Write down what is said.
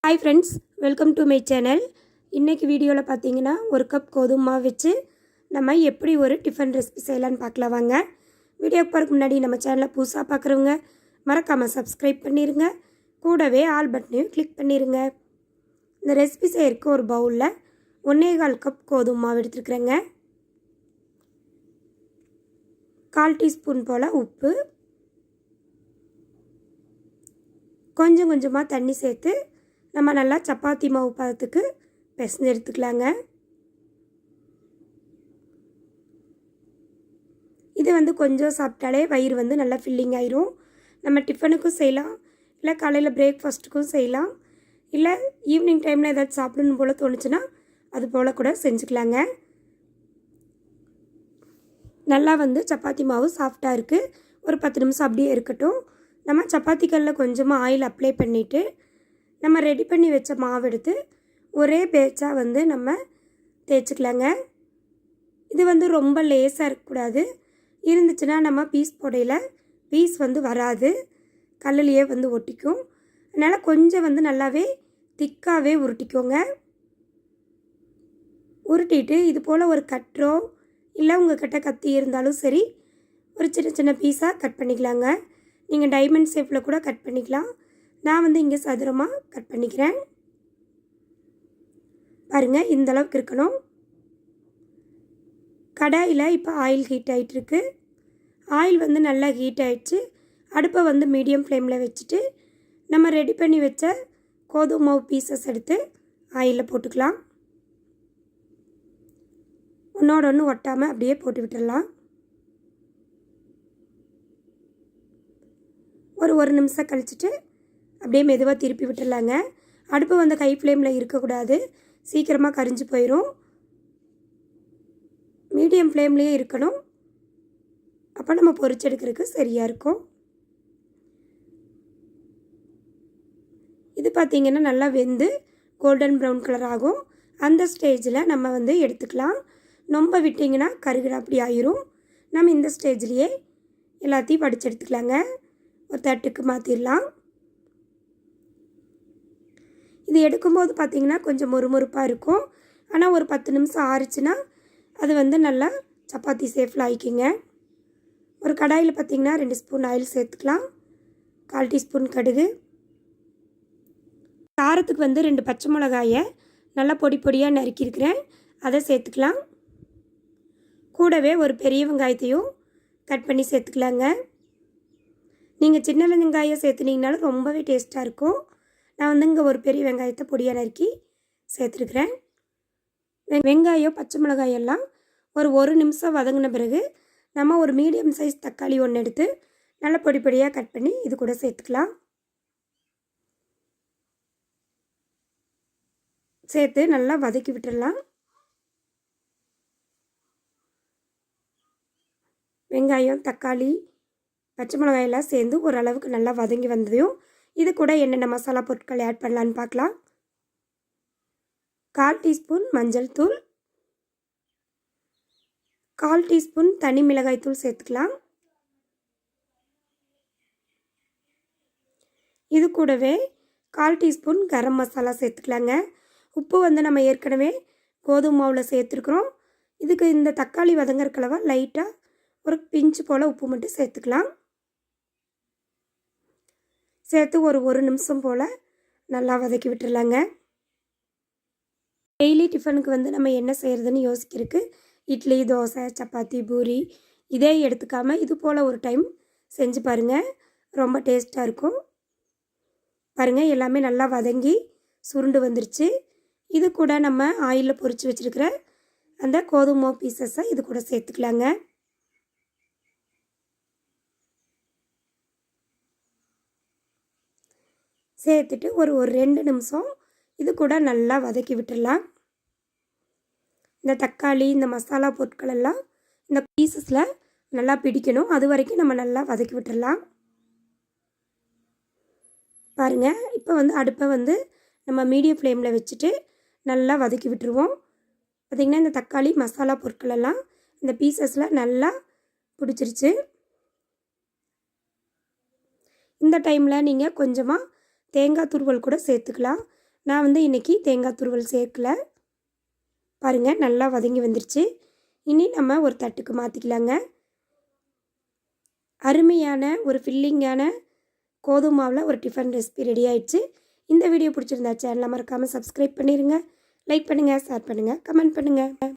Hi friends, welcome to my channel. இன்னைக்கு வீடியோல பாத்தீங்கன்னா ஒரு கப் கோதுமை மாவு வச்சு நம்ம எப்படி ஒரு டிஃபன் ரெசிபி செய்யலாம்னு பார்க்கலாம் வாங்க. வீடியோக்கு போறதுக்கு முன்னாடி நம்ம சேனலை புதுசா பார்க்கறவங்க மறக்காம Subscribe பண்ணிருங்க. கூடவே ஆல் பட்டனையும் கிளிக் பண்ணிருங்க. இந்த ரெசிபி செய்யறதுக்கு ஒரு பவுல்ல 1/4 கப் கோதுமை மாவு எடுத்துக்கறேங்க. 1/4 டீஸ்பூன் போல உப்பு, கொஞ்சம் கொஞ்சமா தண்ணி சேர்த்து நம்ம நல்லா சப்பாத்தி மாவு பதத்துக்கு பிசைஞ்சு எடுத்துக்கலாங்க. இது கொஞ்சம் சாப்பிட்டாலே வயிறு நல்லா ஃபில்லிங் ஆயிரும். நம்ம டிஃபனுக்கும் செய்யலாம், இல்லை காலையில் பிரேக்ஃபாஸ்ட்டுக்கும் செய்யலாம், இல்லை ஈவினிங் டைமில் ஏதாச்சும் சாப்பிடணும் போல் தோணுச்சுன்னா அது போல் கூட செஞ்சுக்கலாங்க. நல்லா சப்பாத்தி மாவு சாஃப்டாக இருக்குது. ஒரு 10 நிமிஷம் அப்படியே இருக்கட்டும். நம்ம சப்பாத்தி கல்லில் கொஞ்சமாக ஆயில் அப்ளை பண்ணிவிட்டு நம்ம ரெடி பண்ணி வச்ச மாவு எடுத்து ஒரே பேட்சாக நம்ம தேய்ச்சிக்கலாங்க. இது ரொம்ப லேஸாக இருக்கக்கூடாது. இருந்துச்சுன்னா நம்ம பீஸ் போடையில் பீஸ் வராது, கல்லுலேயே ஒட்டிக்கும். அதனால் கொஞ்சம் நல்லாவே திக்காகவே உருட்டிக்கோங்க. உருட்டிட்டு இது போல் ஒரு கட்டரோ இல்லை உங்கள் கிட்ட கத்தி இருந்தாலும் சரி ஒரு சின்ன சின்ன பீஸாக கட் பண்ணிக்கலாங்க. நீங்கள் டைமண்ட் ஷேப்பில் கூட கட் பண்ணிக்கலாம். நான் இங்கே சதுரமாக கட் பண்ணிக்கிறேன். பாருங்கள், இந்த அளவுக்கு இருக்கணும். கடாயில் இப்போ ஆயில் ஹீட் ஆகிட்டுருக்கு. ஆயில் நல்லா ஹீட் ஆகிடுச்சு. அடுப்பை மீடியம் ஃப்ளேமில் வச்சுட்டு நம்ம ரெடி பண்ணி வச்ச கோதுமை மாவு பீசஸ் எடுத்து ஆயிலில் போட்டுக்கலாம். ஒன்றோட ஒன்று ஒட்டாமல் அப்படியே போட்டு விட்டுடலாம். ஒரு நிமிஷம் கழிச்சிட்டு அப்படியே மெதுவாக திருப்பி விட்டுடலாங்க. அடுப்பு ஹை ஃப்ளேமில் இருக்கக்கூடாது, சீக்கிரமாக கரிஞ்சு போயிடும். மீடியம் ஃப்ளேம்லேயே இருக்கணும். அப்போ நம்ம பொரிச்செடுக்கிறதுக்கு சரியாக இருக்கும். இது பார்த்திங்கன்னா நல்லா வெந்து கோல்டன் ப்ரௌன் கலர் ஆகும். அந்த ஸ்டேஜில் நம்ம எடுத்துக்கலாம். ரொம்ப விட்டிங்கன்னா கருகிற அப்படி ஆயிரும். நம்ம இந்த ஸ்டேஜ்லேயே எல்லாத்தையும் வடித்து எடுத்துக்கலாங்க. ஒரு தட்டுக்கு மாற்றிடலாம். இது எடுக்கும்போது பார்த்திங்கன்னா கொஞ்சம் மொறுமொறுப்பாக இருக்கும். ஆனால் ஒரு 10 நிமிஷம் ஆறிச்சுன்னா அது நல்லா சப்பாத்தி சேஃபில் ஆகிக்குங்க. ஒரு கடாயில் பார்த்திங்கன்னா 2 ஸ்பூன் ஆயில் சேர்த்துக்கலாம். 1/4 டீஸ்பூன் கடுகு, காரத்துக்கு 2 பச்சை மிளகாயை நல்லா பொடி பொடியாக நறுக்கியிருக்கிறேன், அதை சேர்த்துக்கலாம். கூடவே ஒரு பெரிய வெங்காயத்தையும் கட் பண்ணி சேர்த்துக்கலாங்க. நீங்கள் சின்ன வெங்காயம் சேர்த்துனீங்கனாலும் ரொம்பவே டேஸ்ட்டாக இருக்கும். நான் இங்கே ஒரு பெரிய வெங்காயத்தை பொடியாக நறுக்கி சேர்த்துருக்குறேன். வெங்காயம் பச்சை மிளகாயெல்லாம் ஒரு நிமிஷம் வதங்கின பிறகு நம்ம ஒரு மீடியம் சைஸ் தக்காளி ஒன்று எடுத்து நல்லா பொடி பொடியாக கட் பண்ணி இது கூட சேர்த்துக்கலாம். சேர்த்து நல்லா வதக்கி விட்டுடலாம். வெங்காயம், தக்காளி, பச்சை மிளகாயெல்லாம் சேர்ந்து ஓரளவுக்கு நல்லா வதங்கி வந்ததையும் இது கூட என்னென்ன மசாலா பொருட்கள் ஆட் பண்ணலான்னு பார்க்கலாம். 1/4 டீஸ்பூன் மஞ்சள் தூள், 1/4 டீஸ்பூன் தனி மிளகாய் தூள் சேர்த்துக்கலாம். இது கூடவே 1/4 டீஸ்பூன் கரம் மசாலா சேர்த்துக்கலாங்க. உப்பு நம்ம ஏற்கனவே கோதுமை மாவில் சேர்த்துருக்குறோம். இதுக்கு இந்த தக்காளி வதங்கறக்களவா லைட்டாக ஒரு பிஞ்சு போல் உப்பு மட்டும் சேர்த்துக்கலாம். சேர்த்து ஒரு நிமிஷம் போல் நல்லா வதக்கி விட்டுடலாங்க. டெய்லி டிஃபனுக்கு நம்ம என்ன செய்கிறதுன்னு யோசிக்கிறதுக்கு இட்லி, தோசை, சப்பாத்தி, பூரி இதே எடுத்துக்காமல் இது போல் ஒரு டைம் செஞ்சு பாருங்கள். ரொம்ப டேஸ்ட்டாக இருக்கும். பாருங்கள், எல்லாமே நல்லா வதங்கி சுருண்டு வந்துருச்சு. இது கூட நம்ம ஆயிலில் பொரித்து வச்சுருக்கிற அந்த கோதுமை பீசஸை இது கூட சேர்த்துக்கலாங்க. சேர்த்துட்டு ஒரு 2 நிமிஷம் இது கூட நல்லா வதக்கி விட்டுடலாம். இந்த தக்காளி, இந்த மசாலா பொருட்கள் எல்லாம் இந்த பீசஸில் நல்லா பிடிக்கணும். அது வரைக்கும் நம்ம நல்லா வதக்கி விட்டுடலாம். பாருங்கள், இப்போ அடுப்பை நம்ம மீடியம் ஃப்ளேமில் வச்சுட்டு நல்லா வதக்கி விட்டுருவோம். பார்த்திங்கன்னா இந்த தக்காளி, மசாலா பொருட்கள் எல்லாம் இந்த பீசஸில் நல்லா பிடிச்சிருச்சு. இந்த டைமில் நீங்கள் கொஞ்சமாக தேங்காய் துருவல் கூட சேர்த்துக்கலாம். நான் வந்து இன்றைக்கி தேங்காய் துருவல் சேர்க்கல. பாருங்கள் நல்லா வதங்கி வந்துருச்சு. இனி நம்ம ஒரு தட்டுக்கு மாற்றிக்கலாங்க. அருமையான ஒரு ஃபில்லிங்கான கோதுமை மாவில் ஒரு டிஃபன் ரெசிபி ரெடி ஆயிடுச்சு. இந்த வீடியோ பிடிச்சிருந்தா சேனலை மறக்காமல் சப்ஸ்கிரைப் பண்ணிடுங்க. லைக் பண்ணுங்கள், ஷேர் பண்ணுங்கள், கமெண்ட் பண்ணுங்கள்.